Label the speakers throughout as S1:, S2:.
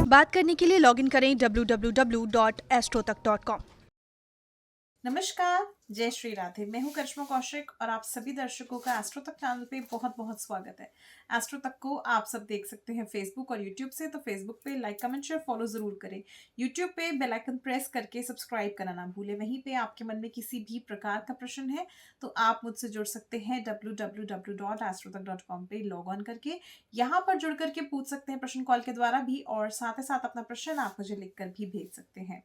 S1: बात करने के लिए लॉगिन करें www.astrotak.com।
S2: नमस्कार, जय श्री राधे। मैं हूं करिश्मा कौशिक और आप सभी दर्शकों का एस्ट्रो तक चैनल पे बहुत बहुत स्वागत है। एस्ट्रो तक को आप सब देख सकते हैं फेसबुक और यूट्यूब से, तो फेसबुक पे लाइक कमेंट शेयर फॉलो जरूर करें। यूट्यूब पे बेल आइकन प्रेस करके सब्सक्राइब करना ना भूलें। वहीं पे आपके मन में किसी भी प्रकार का प्रश्न है तो आप मुझसे जुड़ सकते हैं www.astrotak.com पे लॉग ऑन करके। यहाँ पर जुड़ करके पूछ सकते हैं प्रश्न कॉल के द्वारा भी, और साथ ही साथ अपना प्रश्न आप मुझे लिख कर भी भेज सकते हैं।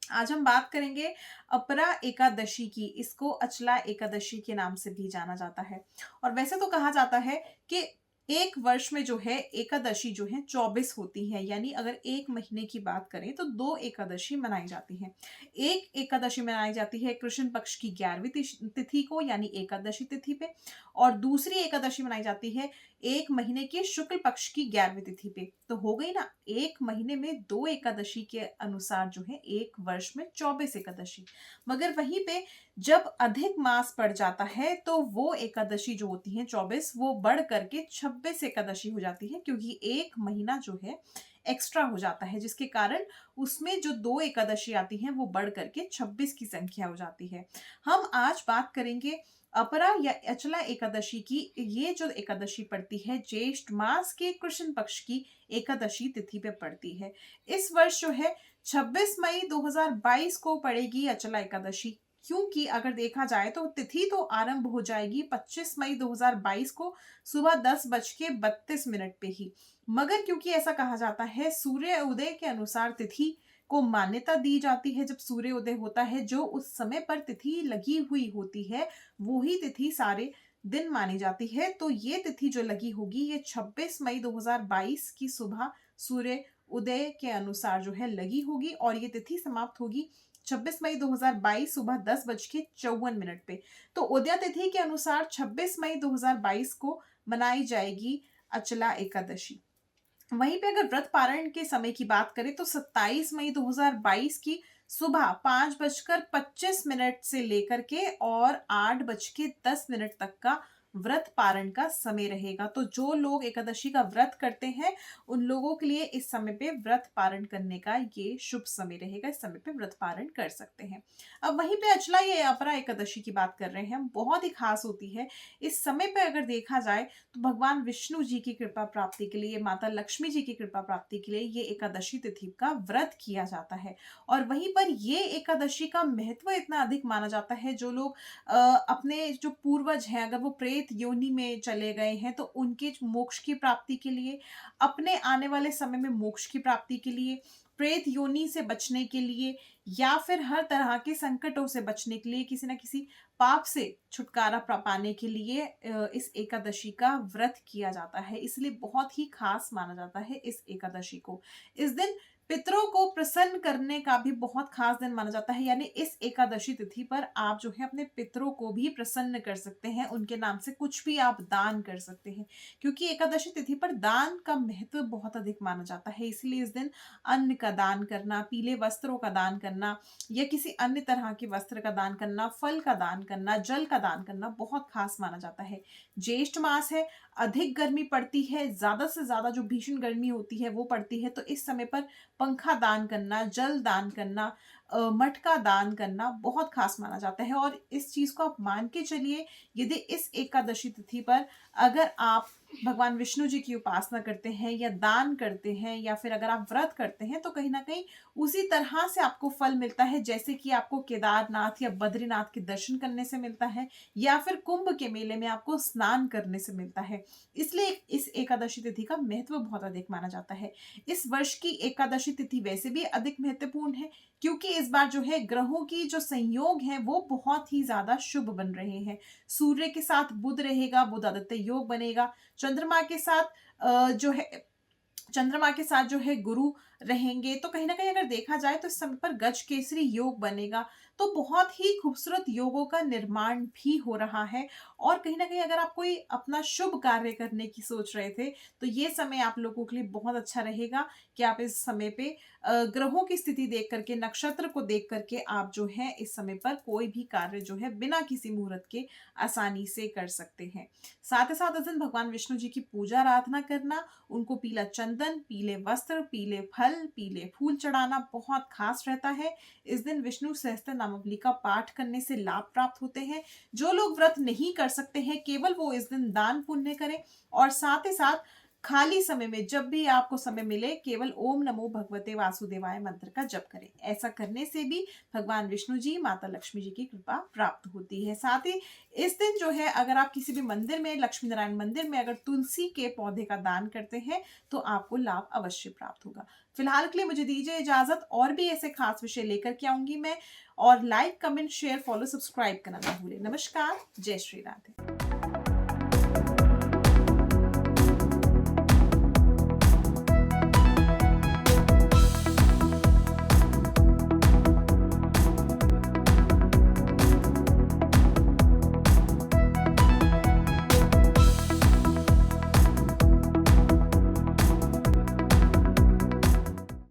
S2: आज हम बात करेंगे अपरा एकादशी की। इसको अचला एकादशी के नाम से भी जाना जाता है। और वैसे तो कहा जाता है कि एक वर्ष में जो है एकादशी जो है 24 होती है, यानी अगर एक महीने की बात करें तो 2 एकादशी मनाई जाती हैं। एक एकादशी मनाई जाती है कृष्ण पक्ष की 11वीं तिथि को, यानी एकादशी तिथि पे, और दूसरी एकादशी मनाई जाती है एक महीने के शुक्ल पक्ष की 11वीं तिथि पे। तो हो गई ना, एक महीने में 2 एकादशी के अनुसार जो है एक वर्ष में 24 एकादशी। मगर वहीं पे जब अधिक मास पड़ जाता है तो वो एकादशी जो होती है 24, वो बढ़ करके 26 एकादशी हो जाती है, क्योंकि एक महीना जो है एक्स्ट्रा हो जाता है, जिसके कारण उसमें जो 2 एकादशी आती हैं वो बढ़ करके 26 की संख्या हो जाती है। हम आज बात करेंगे अपरा या अचला एकादशी की। ये जो एकादशी पड़ती है ज्येष्ठ मास के कृष्ण पक्ष की एकादशी तिथि पे पड़ती है। इस वर्ष जो है 26 मई 2022 को पड़ेगी अचला एकादशी। क्योंकि अगर देखा जाए तो तिथि तो आरंभ हो जाएगी 25 मई 2022 को सुबह 10:32 पे ही। मगर क्योंकि ऐसा कहा जाता है, सूर्य उदय के अनुसार तिथि को मान्यता दी जाती है। जब सूर्य उदय होता है, जो उस समय पर तिथि लगी हुई होती है वो ही तिथि सारे दिन मानी जाती है। तो ये तिथि जो लगी होगी ये 26 मई 2022 की सुबह सूर्य उदय के अनुसार जो है लगी होगी, और ये तिथि समाप्त होगी 26 मई 2022 सुबह 10:54 पे। तो उदय तिथि के अनुसार 26 मई 2022 को मनाई जाएगी अचला एकादशी। वहीं पे अगर व्रत पारण के समय की बात करें तो 27 मई 2022 की सुबह 5:25 से लेकर के और 8:10 तक का व्रत पारण का समय रहेगा। तो जो लोग एकादशी का व्रत करते हैं उन लोगों के लिए इस समय पे व्रत पारण करने का ये शुभ समय रहेगा। इस समय पे व्रत पारण कर सकते हैं। अब वहीं पे अचला या अपरा एकादशी की बात कर रहे हैं हम, बहुत ही खास होती है। इस समय पे अगर देखा जाए तो भगवान विष्णु जी की कृपा प्राप्ति के लिए, माता लक्ष्मी जी की कृपा प्राप्ति के लिए ये एकादशी तिथि का व्रत किया जाता है। और वहीं पर ये एकादशी का महत्व इतना अधिक माना जाता है, जो लोग अपने जो पूर्वज हैं अगर वो प्रेत योनि में चले गए हैं तो उनके मोक्ष की प्राप्ति के लिए, अपने आने वाले समय में मोक्ष की प्राप्ति के लिए, प्रेत योनि से बचने के लिए, या फिर हर तरह के संकटों से बचने के लिए, किसी ना किसी पाप से छुटकारा पाने के लिए इस एकादशी का व्रत किया जाता है। इसलिए बहुत ही खास माना जाता है इस एकादशी को। इस दिन पितरों को प्रसन्न करने का भी बहुत खास दिन माना जाता है, यानी इस एकादशी तिथि पर आप जो है अपने पितरों को भी प्रसन्न कर सकते हैं। उनके नाम से कुछ भी आप दान कर सकते हैं, क्योंकि एकादशी तिथि पर दान का महत्व बहुत अधिक माना जाता है। इसलिए इस दिन अन्न का दान करना, पीले वस्त्रों का दान करना, या किसी अन्य तरह के वस्त्र का दान करना, फल का दान करना, जल का दान करना बहुत खास माना जाता है। ज्येष्ठ मास है, अधिक गर्मी पड़ती है, ज्यादा से ज्यादा जो भीषण गर्मी होती है वो पड़ती है। तो इस समय पर पंखा दान करना, जल दान करना, मटका दान करना बहुत खास माना जाता है। और इस चीज को आप मान के चलिए, यदि इस एकादशी तिथि पर अगर आप भगवान विष्णु जी की उपासना करते हैं या दान करते हैं, या फिर अगर आप व्रत करते हैं, तो कहीं ना कहीं उसी तरह से आपको फल मिलता है जैसे कि आपको केदारनाथ या बद्रीनाथ के दर्शन करने से मिलता है, या फिर कुंभ के मेले में आपको स्नान करने से मिलता है। इसलिए इस एकादशी तिथि का महत्व बहुत अधिक माना जाता है। इस वर्ष की एकादशी तिथि वैसे भी अधिक महत्वपूर्ण है, क्योंकि इस बार जो है ग्रहों की जो संयोग है वो बहुत ही ज्यादा शुभ बन रहे हैं। सूर्य के साथ बुध रहेगा, बुध आदित्य योग बनेगा। चंद्रमा के साथ जो है गुरु रहेंगे तो कहीं न कहीं अगर देखा जाए तो इस समय पर गज केसरी योग बनेगा। तो बहुत ही खूबसूरत योगों का निर्माण भी हो रहा है और कहीं न कहीं अगर आप कोई अपना शुभ कार्य करने की सोच रहे थे, तो ये समय आप लोगों के लिए बहुत अच्छा रहेगा कि आप इस समय पे ग्रहों की स्थिति देख कर के, नक्षत्र को देख कर के आप जो है इस समय पर कोई भी कार्य जो है बिना किसी मुहूर्त के आसानी से कर सकते हैं। साथ ही साथ इस दिन भगवान विष्णु जी की पूजा आराधना करना, उनको पीला चंदन, पीले वस्त्र, पीले फल, पीले फूल चढ़ाना बहुत खास रहता है। इस दिन विष्णु सहस्त्र नामावली का पाठ करने से लाभ प्राप्त होते हैं। जो लोग व्रत नहीं कर सकते हैं, केवल वो इस दिन दान पुण्य करें और साथ ही साथ खाली समय में जब भी आपको समय मिले केवल ओम नमो भगवते वासुदेवाय मंत्र का जप करें। ऐसा करने से भी भगवान विष्णु जी, माता लक्ष्मी जी की कृपा प्राप्त होती है। साथ ही इस दिन जो है अगर आप किसी भी मंदिर में, लक्ष्मी नारायण मंदिर में अगर तुलसी के पौधे का दान करते हैं, तो आपको लाभ अवश्य प्राप्त होगा। फिलहाल के लिए मुझे दीजिए इजाज़त, और भी ऐसे खास विषय लेकर के आऊँगी मैं। और like, comment, share, follow, subscribe करना ना भूलें। नमस्कार, जय श्री राधे।